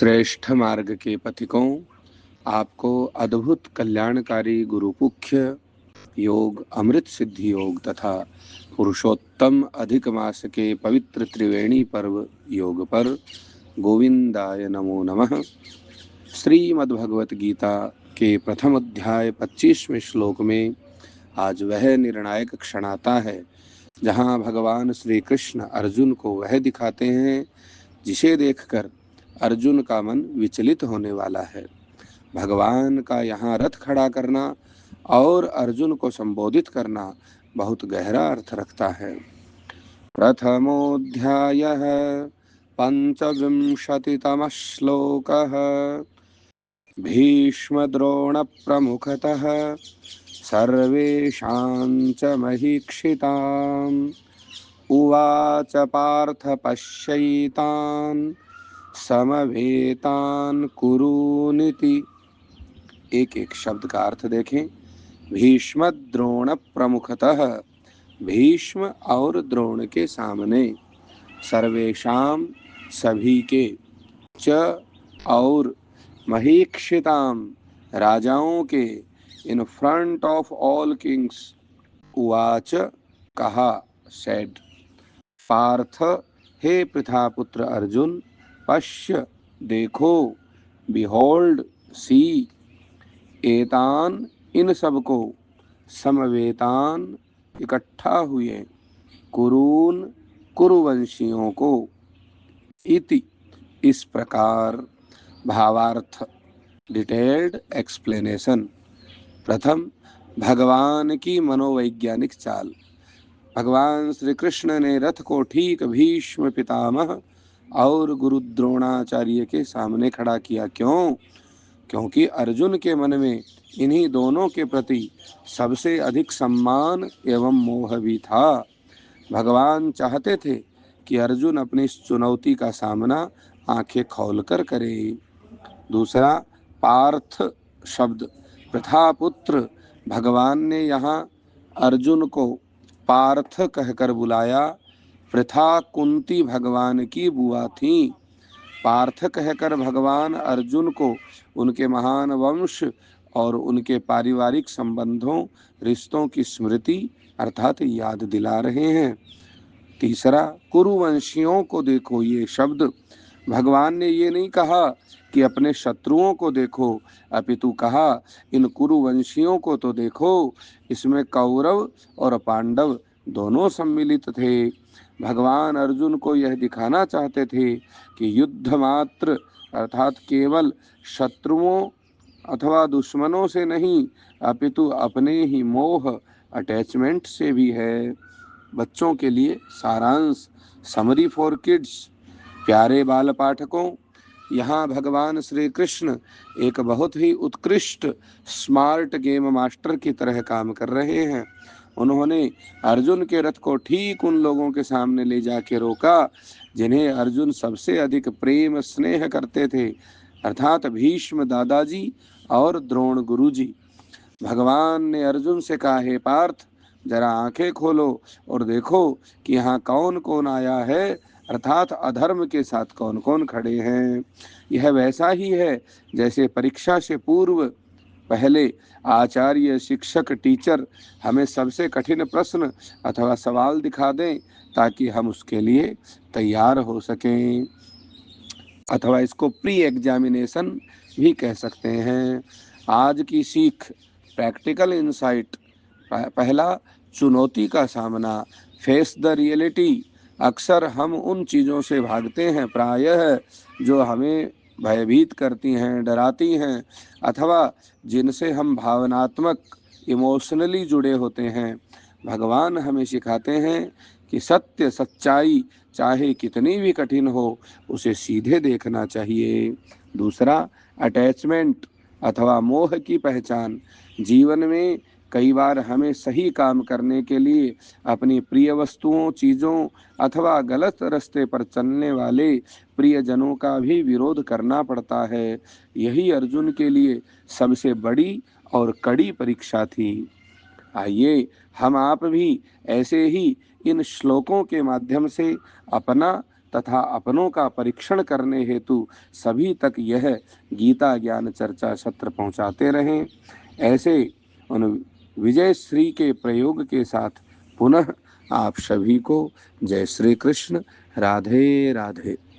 श्रेष्ठ मार्ग के पथिकों, आपको अद्भुत कल्याणकारी गुरुमुख्य योग, अमृत सिद्धि योग तथा पुरुषोत्तम अधिक मास के पवित्र त्रिवेणी पर्व योग पर गोविंदाय नमो नमः। श्रीमद्भगवत गीता के प्रथम अध्याय 25वें श्लोक में आज वह निर्णायक क्षण आता है जहाँ भगवान श्री कृष्ण अर्जुन को वह दिखाते हैं जिसे देखकर अर्जुन का मन विचलित होने वाला है। भगवान का यहाँ रथ खड़ा करना और अर्जुन को संबोधित करना बहुत गहरा अर्थ रखता है। प्रथमोऽध्यायः पंचविंशतितमः श्लोकः। भीष्मद्रोणप्रमुखतः सर्वेषां च महीक्षिताम् उवाच पार्थ पश्यैतान् समवेतान् कुरूनिति। एक एक शब्द का अर्थ देखें। भीष्म द्रोण प्रमुखतः, भीष्म और द्रोण के सामने, सर्वेशाम सभी के, च और महीक्षिताम राजाओं के, in front of all Kings. उवाच कहा, सेड। पार्थ हे पृथापुत्र अर्जुन, पश्य देखो, बिहोल्ड सी, एतान इन सबको, समवेतान इकट्ठा हुए, कुरून कुरुवंशियों को, इति इस प्रकार। भावार्थ, डिटेल्ड एक्सप्लेनेशन। प्रथम, भगवान की मनोवैज्ञानिक चाल। भगवान श्री कृष्ण ने रथ को ठीक भीष्म पितामह और गुरु द्रोणाचार्य के सामने खड़ा किया। क्यों? क्योंकि अर्जुन के मन में इन्हीं दोनों के प्रति सबसे अधिक सम्मान एवं मोह भी था। भगवान चाहते थे कि अर्जुन अपनी इस चुनौती का सामना आंखें खोलकर करे। दूसरा, पार्थ शब्द। प्रथापुत्र, भगवान ने यहाँ अर्जुन को पार्थ कहकर बुलाया। प्रथा कुंती भगवान की बुआ थी। पार्थ कहकर भगवान अर्जुन को उनके महान वंश और उनके पारिवारिक संबंधों, रिश्तों की स्मृति अर्थात याद दिला रहे हैं। तीसरा, कुरुवंशियों को देखो। ये शब्द, भगवान ने ये नहीं कहा कि अपने शत्रुओं को देखो, अपितु कहा इन कुरुवंशियों को तो देखो। इसमें कौरव और पांडव दोनों सम्मिलित थे। भगवान अर्जुन को यह दिखाना चाहते थे कि युद्ध मात्र अर्थात केवल शत्रुओं अथवा दुश्मनों से नहीं, अपितु अपने ही मोह, अटैचमेंट से भी है। बच्चों के लिए सारांश, समरी फॉर किड्स। प्यारे बाल पाठकों, यहाँ भगवान श्री कृष्ण एक बहुत ही उत्कृष्ट स्मार्ट गेम मास्टर की तरह काम कर रहे हैं। उन्होंने अर्जुन के रथ को ठीक उन लोगों के सामने ले जाके रोका जिन्हें अर्जुन सबसे अधिक प्रेम स्नेह करते थे, अर्थात भीष्म दादाजी और द्रोण गुरुजी। भगवान ने अर्जुन से कहा, हे पार्थ, जरा आंखें खोलो और देखो कि यहाँ कौन कौन आया है, अर्थात अधर्म के साथ कौन कौन खड़े हैं। यह वैसा ही है जैसे परीक्षा से पूर्व पहले आचार्य, शिक्षक, टीचर हमें सबसे कठिन प्रश्न अथवा सवाल दिखा दें ताकि हम उसके लिए तैयार हो सकें, अथवा इसको प्री एग्जामिनेशन भी कह सकते हैं। आज की सीख, प्रैक्टिकल इंसाइट। पहला, चुनौती का सामना, फेस द रियलिटी। अक्सर हम उन चीज़ों से भागते हैं प्रायः जो हमें भयभीत करती हैं, डराती हैं, अथवा जिनसे हम भावनात्मक, इमोशनली जुड़े होते हैं। भगवान हमें सिखाते हैं कि सत्य, सच्चाई चाहे कितनी भी कठिन हो, उसे सीधे देखना चाहिए। दूसरा, अटैचमेंट अथवा मोह की पहचान। जीवन में कई बार हमें सही काम करने के लिए अपनी प्रिय वस्तुओं, चीज़ों अथवा गलत रास्ते पर चलने वाले प्रियजनों का भी विरोध करना पड़ता है। यही अर्जुन के लिए सबसे बड़ी और कड़ी परीक्षा थी। आइए हम आप भी ऐसे ही इन श्लोकों के माध्यम से अपना तथा अपनों का परीक्षण करने हेतु सभी तक यह गीता ज्ञान चर्चा सत्र पहुंचाते रहें। ऐसे उन विजय श्री के प्रयोग के साथ पुनः आप सभी को जय श्री कृष्ण, राधे राधे।